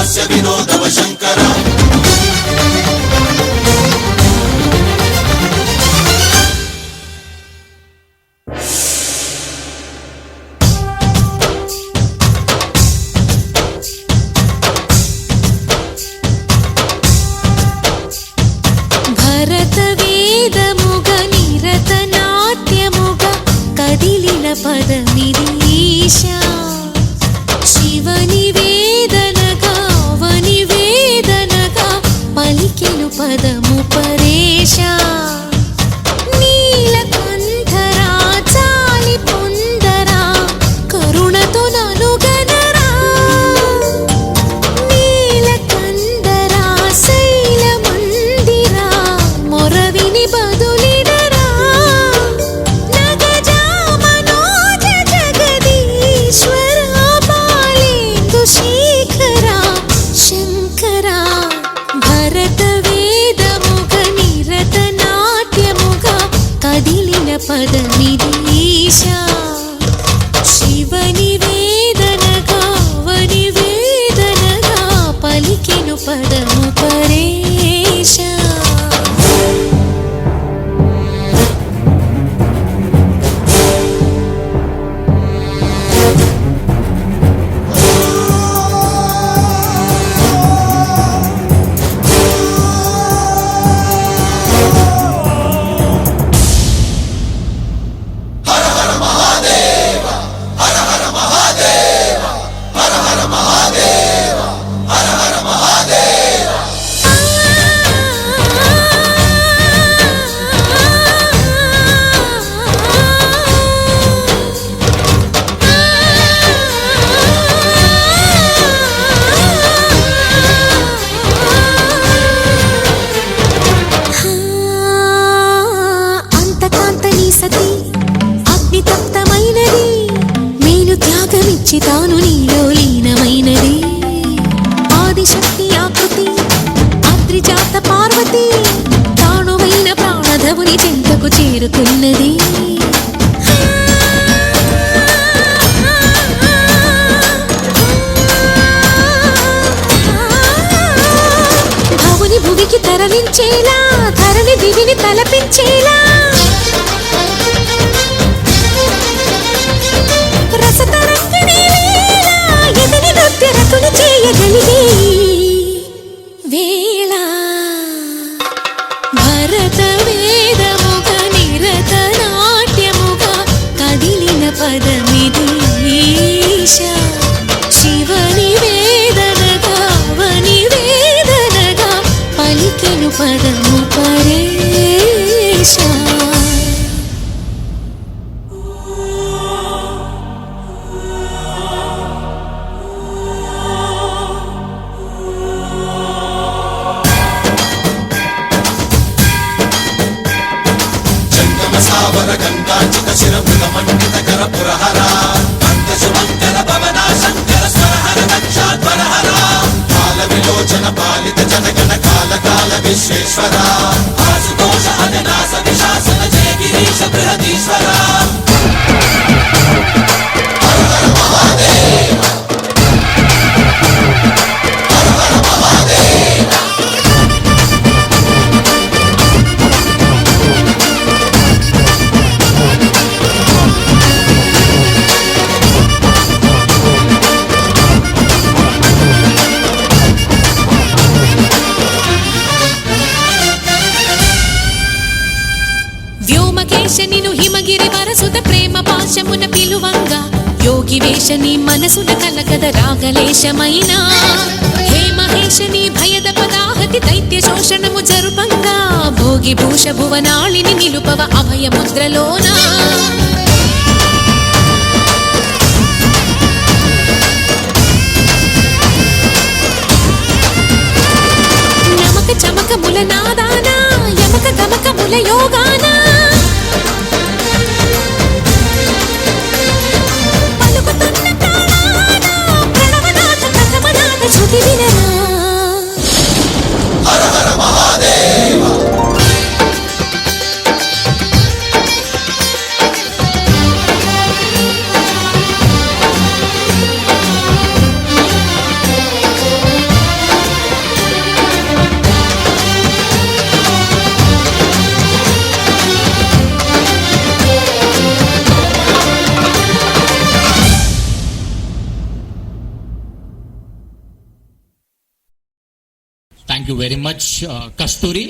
हास्य विनोदव शंकरा పదమిదీశా శివని వేదనగా వని వేదనగా పలికెను పదము పరేశా నీలకంఠరా చాలి పొందరా కరుణతో ననుగనరా నీలకంఠరా శైల మందిరా మొరవిని బదులిడరా పదమిదీశా శివని వేదనగా వని వేదనగా పలికెను పదము పరేశా తాను నీలో లీనమైనది ఆదిశక్తి ఆకృతి అద్రిజాత పార్వతి తానువైన ప్రాణధవుని చెంతకు చేరుతున్నది భవుని భువికి తరలించేలా ధరణి దివిని తలపించేలా చేయగలిగే వేళ భరత వేదముగ నిరత నాట్యముగ కదిలిన పదమిదీశా శివని వేదనగా వని వేదనగా పలికెను పదము పరేశా गंगाचित शिरभृत मंडित कर पुरहरा शुभंकर भवना शंकर स्वरहर दक्षाध्वरहरा काल विलोचन पालित जनगण काल काल विश्वेश्वरा आशुतोष अजनास विशासन जय गिरीश बृहदीश्वरा हर हर महादेव हर हर महादेव వ్యోమకేశనిను హిమగిరి వరసుద ప్రేమ పాశమున పిలువంగా యోగి వేషని మనసున కలకద రాగలేశమైనా హే మహేశని భయద పదాహతి దైత్య శోషణము జరుపంగా భోగి భూష భువనాళిని నిలుపవ అభయ ముద్రలోనా నమక చమకముల నాదానా యమక గమకముల యోగానా పలుకుతున్న ప్రాణానా ప్రణవనాథ కథమనాథ శృతి వినరా Hara Hara Mahadeva thank you very much Kasturi.